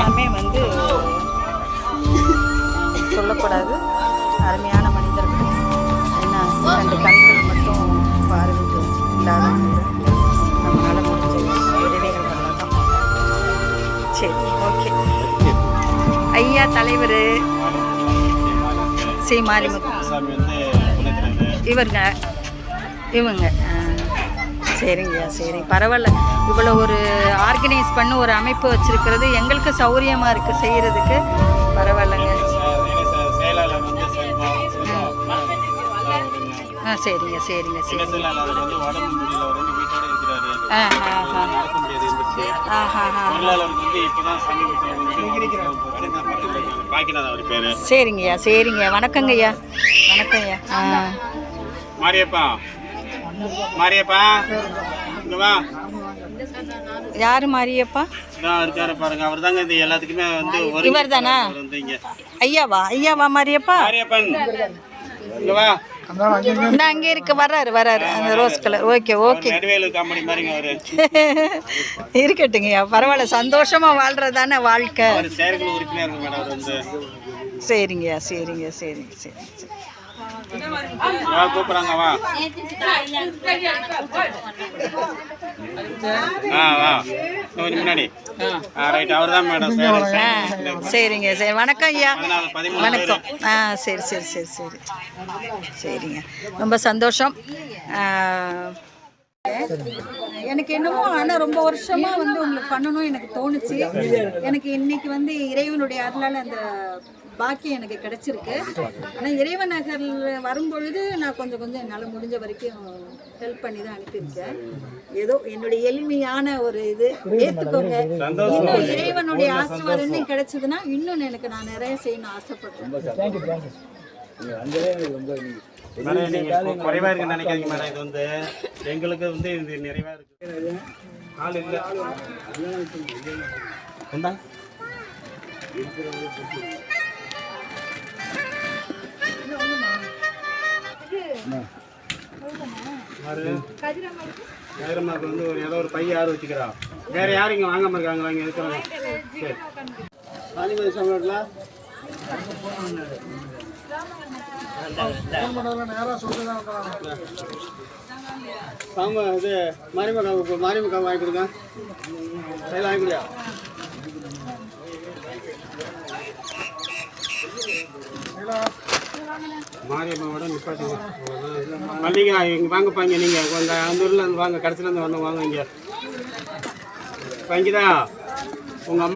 எல்லாமே வந்து சொல்லக்கூடாது, அருமையான மனிதர்கள். ஏன்னா 2 கண்கள் மட்டும் பார்வைக்கு இல்லாதவங்க நம்மளால் முடிஞ்ச உதவிகள் பண்ணலாம். சரி, ஓகே. ஐயா தலைவர் சி மாரிமுத்து இவங்க சரிங்கய்யா, சரி, பரவாயில்ல. இவ்வளோ ஒரு ஆர்கனைஸ் பண்ணி ஒரு அமைப்பு வச்சுருக்கிறது எங்களுக்கு சௌகரியமாக இருக்குது செய்கிறதுக்கு. பரவாயில்லைங்க. சரிங்க சரிங்க சரி. சரிங்கய்யா சரிங்கய்யா. வணக்கங்கய்யா. வணக்கங்கய்யா. மாரியப்பா மாரியப்பா இங்க வா. யாரு மாரியப்பா? இருக்காரு பாருங்க, அவர் தாங்க இது எல்லாத்துக்குமே வந்து இவர் தானா? ஐயாவா? ஐயாவா மாரியப்பா? மாரியப்பன் இங்க வா. இந்த அங்கே இருக்க வர்றாரு அந்த rose colour. Okay okay. Comedy மாதிரிங்க அவரு. இருக்கட்டுங்கய்யா, பரவாயில்ல. சந்தோஷமா வாழ்றதானே வாழ்க்கை. செயற்குழு உறுப்பினர் மேடம் அவர் வந்து. சரிங்கய்யா சரிங்க சரிங்க சரி சரி. கூப்பிடுறாங்க வா. வா முன்னாடி. ரைட், அவர் தான் மேடம். சரிங்க சரி. வணக்கம் ஐயா. வணக்கம். சரி சரி சரி சரி சரிங்க. ரொம்ப சந்தோஷம். எனக்கு என்னமோ ஆனால் ரொம்ப வருஷமாக வந்து உங்களுக்கு பண்ணணும் எனக்கு தோணுச்சு. எனக்கு இன்னைக்கு வந்து இறைவனுடைய அருளால் அந்த பாக்கியம் எனக்கு கிடைச்சிருக்கு. ஆனால் இறைவன் நகரில் வரும்பொழுது நான் கொஞ்சம் என்னால் முடிஞ்ச வரைக்கும் ஹெல்ப் பண்ணி தான் அனுப்பியிருக்கேன். ஏதோ என்னுடைய எளிமையான ஒரு இது ஏற்றுக்கோங்க. இன்னும் இறைவனுடைய ஆசீர்வாதம் இன்னும் கிடைச்சதுன்னா இன்னும் எனக்கு நான் நிறைய செய்யணும் ஆசைப்படுறேன். குறைவா இருக்கு நினைக்காதீங்க மேடம். இது வந்து எங்களுக்கு வந்து இது நிறைவா இருக்கு. ஆள் இல்லை. கதிரம்மாவுக்கு வந்து ஏதோ ஒரு பைய யாரும் வச்சுக்கிறா. வேற யாரும் இங்க வாங்காம இருக்காங்களா? இங்க இருக்கிறாங்க. சரி, காளிமதி சமையல்ல ஆமா. இது மாரிமுகா வாங்கி கொடுங்க. கையில் வாங்கி கொடுயா. மாரியம்மாவோட நிப்பாட்டுங்க. மல்லிகா இங்கே வாங்கப்பாங்க. நீங்கள் கொஞ்சம் அந்த ஊரில் இருந்து வாங்க, கடைசியில் இருந்து வாங்க இங்கே வாங்கிதான் உங்கள் அம்மா